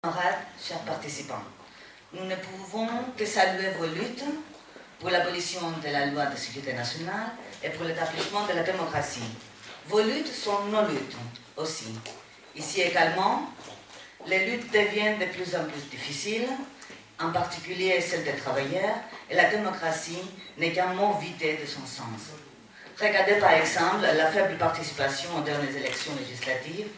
Camarades, chers participants, nous ne pouvons que saluer vos luttes pour l'abolition de la loi de sécurité nationale et pour l'établissement de la démocratie. Vos luttes sont nos luttes aussi. Ici également, les luttes deviennent de plus en plus difficiles, en particulier celles des travailleurs, et la démocratie n'est qu'un mot vidé de son sens. Regardez par exemple la faible participation aux dernières élections législatives,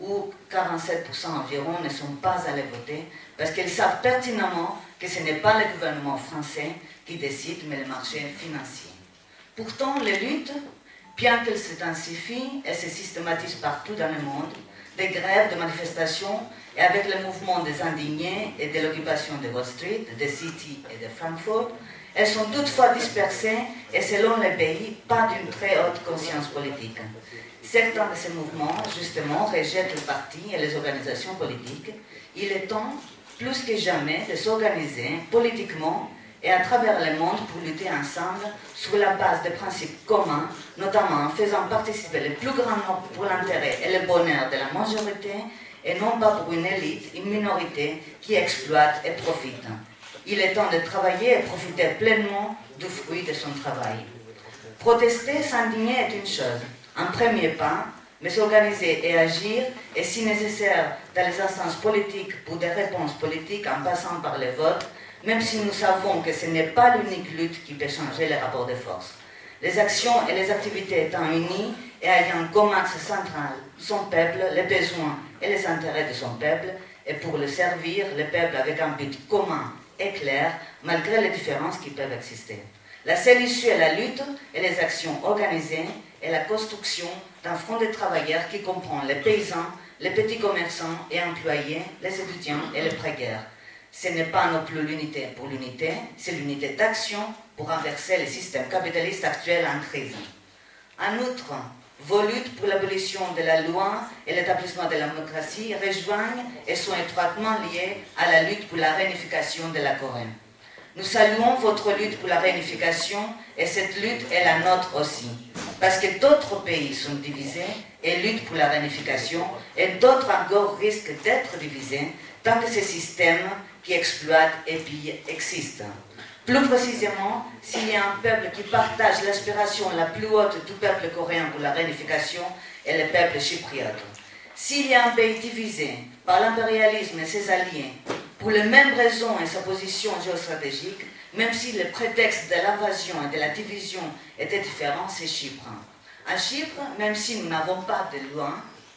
où 47% environ ne sont pas allés voter parce qu'ils savent pertinemment que ce n'est pas le gouvernement français qui décide, mais le marché financier. Pourtant, les luttes, bien qu'elles s'intensifient et se systématisent partout dans le monde, des grèves, de manifestations, et avec le mouvement des indignés et de l'occupation de Wall Street, de City et de Francfort, elles sont toutefois dispersées et selon les pays, pas d'une très haute conscience politique. Certains de ces mouvements, justement, rejettent les partis et les organisations politiques. Il est temps, plus que jamais, de s'organiser politiquement et à travers le monde pour lutter ensemble sur la base des principes communs, notamment en faisant participer le plus grand nombre pour l'intérêt et le bonheur de la majorité et non pas pour une élite, une minorité qui exploite et profite. Il est temps de travailler et profiter pleinement du fruit de son travail. Protester, s'indigner est une chose, un premier pas, mais s'organiser et agir est si nécessaire dans les instances politiques pour des réponses politiques en passant par les votes, même si nous savons que ce n'est pas l'unique lutte qui peut changer les rapports de force. Les actions et les activités étant unies et ayant comme axe central son peuple, les besoins et les intérêts de son peuple, et pour le servir, le peuple avec un but commun et clair, malgré les différences qui peuvent exister. La seule issue est la lutte et les actions organisées et la construction d'un front de travailleurs qui comprend les paysans, les petits commerçants et employés, les étudiants et les précaires. Ce n'est pas non plus l'unité pour l'unité, c'est l'unité d'action pour renverser le système capitaliste actuel en crise. En outre, vos luttes pour l'abolition de la loi et l'établissement de la démocratie rejoignent et sont étroitement liées à la lutte pour la réunification de la Corée. Nous saluons votre lutte pour la réunification et cette lutte est la nôtre aussi, parce que d'autres pays sont divisés et luttent pour la réunification et d'autres encore risquent d'être divisés tant que ces systèmes qui exploitent et pillent existent. Plus précisément, s'il y a un peuple qui partage l'aspiration la plus haute du peuple coréen pour la réunification est le peuple chypriote. S'il y a un pays divisé par l'impérialisme et ses alliés, pour les mêmes raisons et sa position géostratégique, même si le prétexte de l'invasion et de la division était différent, c'est Chypre. À Chypre, même si nous n'avons pas de loi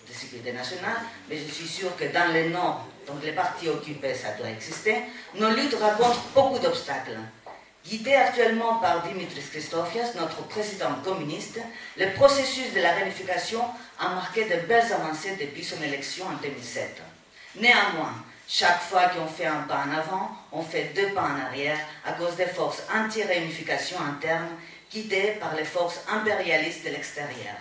de sécurité nationale, mais je suis sûr que dans le nord, donc les partis occupés, ça doit exister, nos luttes rencontrent beaucoup d'obstacles. Guidé actuellement par Dimitris Christofias, notre président communiste, le processus de la réunification a marqué de belles avancées depuis son élection en 2007. Néanmoins, chaque fois qu'on fait un pas en avant, on fait deux pas en arrière à cause des forces anti-réunification interne guidées par les forces impérialistes de l'extérieur.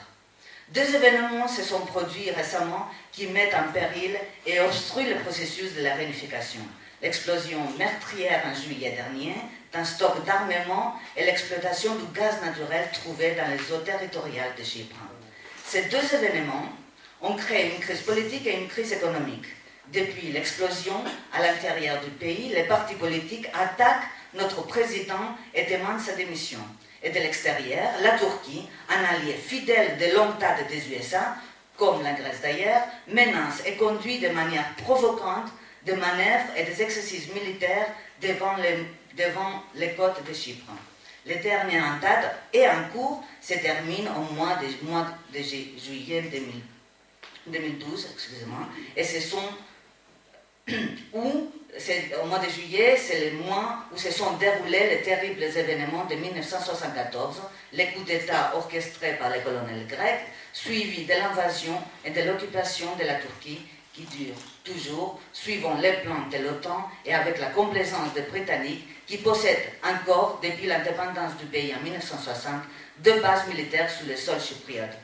Deux événements se sont produits récemment qui mettent en péril et obstruent le processus de la réunification. L'explosion meurtrière en juillet dernier d'un stock d'armement et l'exploitation du gaz naturel trouvé dans les eaux territoriales de Chypre. Ces deux événements ont créé une crise politique et une crise économique. Depuis l'explosion à l'intérieur du pays, les partis politiques attaquent notre président et demandent sa démission. Et de l'extérieur, la Turquie, un allié fidèle de longue date des USA, comme la Grèce d'ailleurs, menace et conduit de manière provocante des manœuvres et des exercices militaires devant les côtes de Chypre. Le dernier en date et en cours se termine au mois de juillet 2012, et ce sont au mois de juillet, c'est le mois où se sont déroulés les terribles événements de 1974, les coups d'État orchestrés par les colonels grecs, suivis de l'invasion et de l'occupation de la Turquie qui dure toujours, suivant les plans de l'OTAN et avec la complaisance des Britanniques qui possèdent encore, depuis l'indépendance du pays en 1960, deux bases militaires sur le sol chypriote.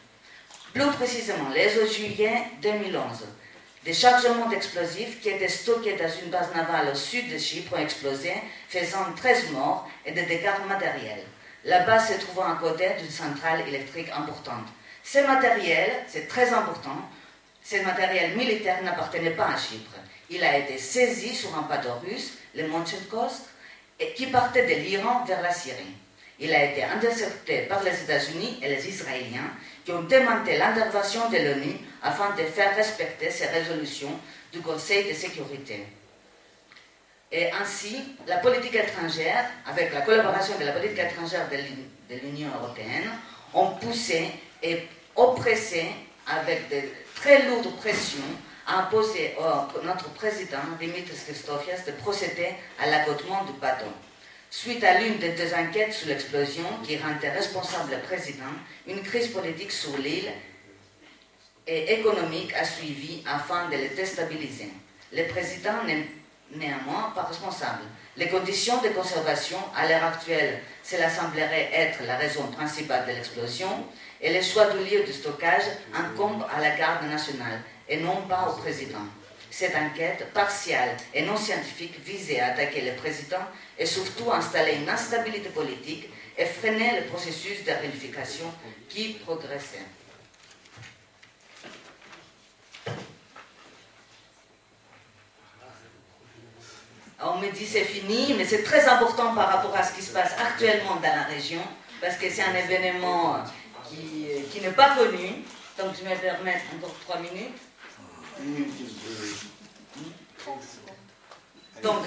Plus précisément, le 11 juillet 2011, des chargements d'explosifs qui étaient stockés dans une base navale au sud de Chypre ont explosé, faisant 13 morts et des dégâts matériels. La base se trouvant à côté d'une centrale électrique importante. Ce matériel, c'est très important, ce matériel militaire n'appartenait pas à Chypre. Il a été saisi sur un bateau russe, le Montchelkost, qui partait de l'Iran vers la Syrie. Il a été intercepté par les États-Unis et les Israéliens qui ont demandé l'intervention de l'ONU afin de faire respecter ces résolutions du Conseil de sécurité. Et ainsi, la politique étrangère, avec la collaboration de la politique étrangère de l'Union européenne, ont poussé et oppressé avec de très lourdes pressions à imposer à notre président, Dimitris Christofias, de procéder à l'accotement du bateau. Suite à l'une des deux enquêtes sur l'explosion qui rendait responsable le président, une crise politique sur l'île et économique a suivi afin de le déstabiliser. Le président n'est néanmoins pas responsable. Les conditions de conservation, à l'heure actuelle, cela semblerait être la raison principale de l'explosion, et le choix du lieu de stockage incombe à la garde nationale et non pas au président. Cette enquête partielle et non scientifique visait à attaquer le président et surtout installer une instabilité politique et freiner le processus de réunification qui progressait. On me dit c'est fini, mais c'est très important par rapport à ce qui se passe actuellement dans la région, parce que c'est un événement qui n'est pas connu. Donc je vais me permettre encore 3 minutes. Donc,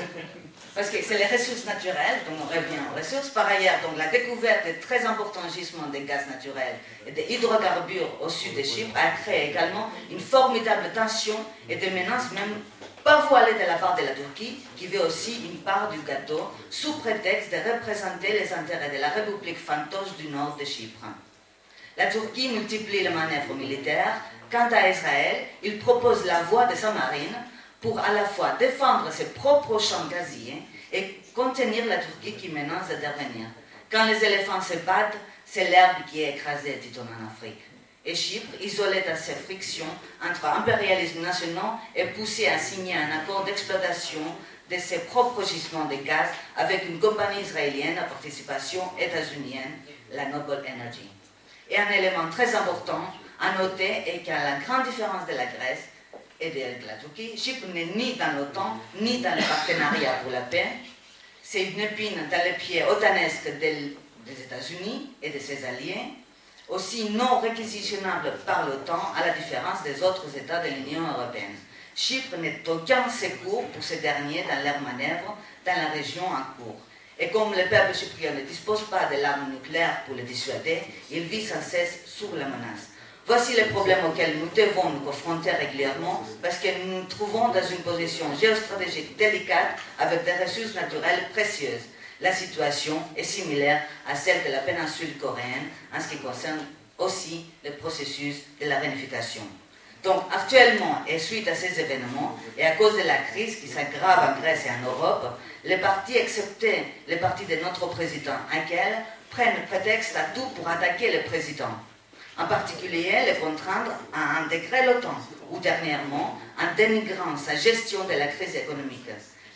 parce que c'est les ressources naturelles, donc on revient aux ressources. Par ailleurs, donc, la découverte de très importants gisements de gaz naturels et d'hydrocarbures au sud de Chypre a créé également une formidable tension et des menaces même pas voilées de la part de la Turquie, qui veut aussi une part du gâteau, sous prétexte de représenter les intérêts de la République fantoche du nord de Chypre. La Turquie multiplie les manœuvres militaires. Quant à Israël, il propose la voie de sa marine pour à la fois défendre ses propres champs gaziers et contenir la Turquie qui menace d'intervenir. Quand les éléphants se battent, c'est l'herbe qui est écrasée, dit-on en Afrique. Et Chypre, isolée dans ses frictions entre impérialismes nationaux, est poussée à signer un accord d'exploitation de ses propres gisements de gaz avec une compagnie israélienne à participation états-unienne, la Noble Energy. Et un élément très important à noter est qu'à la grande différence de la Grèce et de la Turquie, Chypre n'est ni dans l'OTAN, ni dans le partenariat pour la paix. C'est une épine dans les pieds otanesques des États-Unis et de ses alliés, aussi non réquisitionnable par l'OTAN à la différence des autres États de l'Union européenne. Chypre n'est aucun secours pour ces derniers dans leurs manœuvres dans la région en cours. Et comme le peuple chypriote ne dispose pas de l'arme nucléaire pour le dissuader, il vit sans cesse sur la menace. Voici les problèmes auxquels nous devons nous confronter régulièrement parce que nous nous trouvons dans une position géostratégique délicate avec des ressources naturelles précieuses. La situation est similaire à celle de la péninsule coréenne en ce qui concerne aussi le processus de la réunification. Donc actuellement, et suite à ces événements, et à cause de la crise qui s'aggrave en Grèce et en Europe, les partis, excepté les partis de notre président Angel, prennent prétexte à tout pour attaquer le président. En particulier, les contraindre à intégrer l'OTAN, ou dernièrement, en dénigrant sa gestion de la crise économique.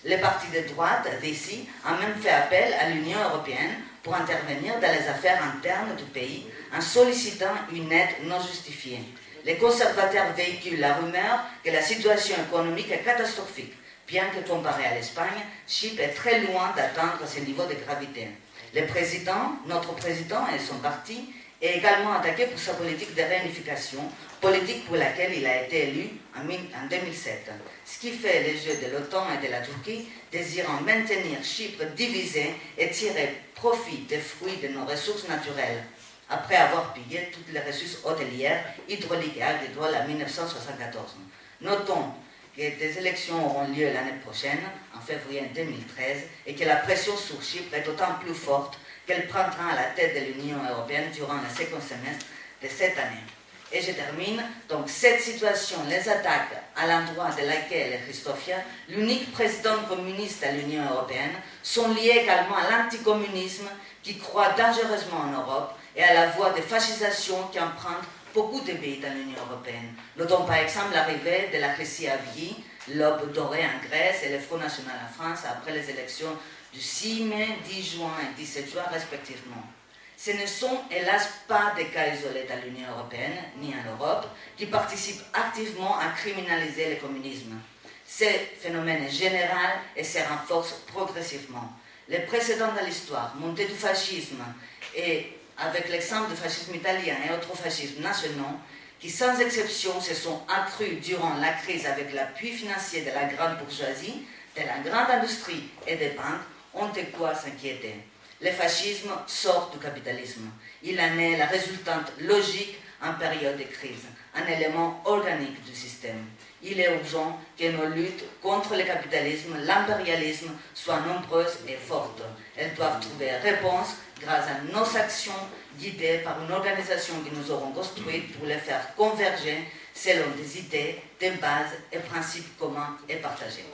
Les partis de droite d'ici ont même fait appel à l'Union européenne pour intervenir dans les affaires internes du pays en sollicitant une aide non justifiée. Les conservateurs véhiculent la rumeur que la situation économique est catastrophique, bien que comparé à l'Espagne, Chypre est très loin d'atteindre ce niveau de gravité. Le président, notre président et son parti, est également attaqué pour sa politique de réunification, politique pour laquelle il a été élu en 2007. Ce qui fait les jeux de l'OTAN et de la Turquie, désirant maintenir Chypre divisé et tirer profit des fruits de nos ressources naturelles, après avoir pillé toutes les ressources hôtelières, hydrauliques et agricoles en 1974. Notons que des élections auront lieu l'année prochaine, en février 2013, et que la pression sur Chypre est d'autant plus forte qu'elle prendra à la tête de l'Union européenne durant le second semestre de cette année. Et je termine, donc cette situation, les attaques à l'endroit de laquelle Christofia, l'unique président communiste à l'Union européenne, sont liées également à l'anticommunisme qui croît dangereusement en Europe et à la voie de fascisation qui emprunte beaucoup de pays dans l'Union européenne. Notons par exemple l'arrivée de la Chrétie à Vie, l'aube dorée en Grèce et le Front National en France après les élections du 6 mai, 10 juin et 17 juin respectivement. Ce ne sont hélas pas des cas isolés dans l'Union européenne ni en Europe qui participent activement à criminaliser le communisme. Ce phénomène est général et se renforce progressivement. Les précédents dans l'histoire, montée du fascisme et avec l'exemple du fascisme italien et autres fascismes nationaux, qui sans exception se sont accrus durant la crise avec l'appui financier de la grande bourgeoisie, de la grande industrie et des banques, ont de quoi s'inquiéter. Le fascisme sort du capitalisme. Il en est la résultante logique en période de crise, un élément organique du système. Il est urgent que nos luttes contre le capitalisme, l'impérialisme soient nombreuses et fortes. Elles doivent trouver réponse grâce à nos actions guidées par une organisation que nous aurons construite pour les faire converger selon des idées, des bases et principes communs et partagés.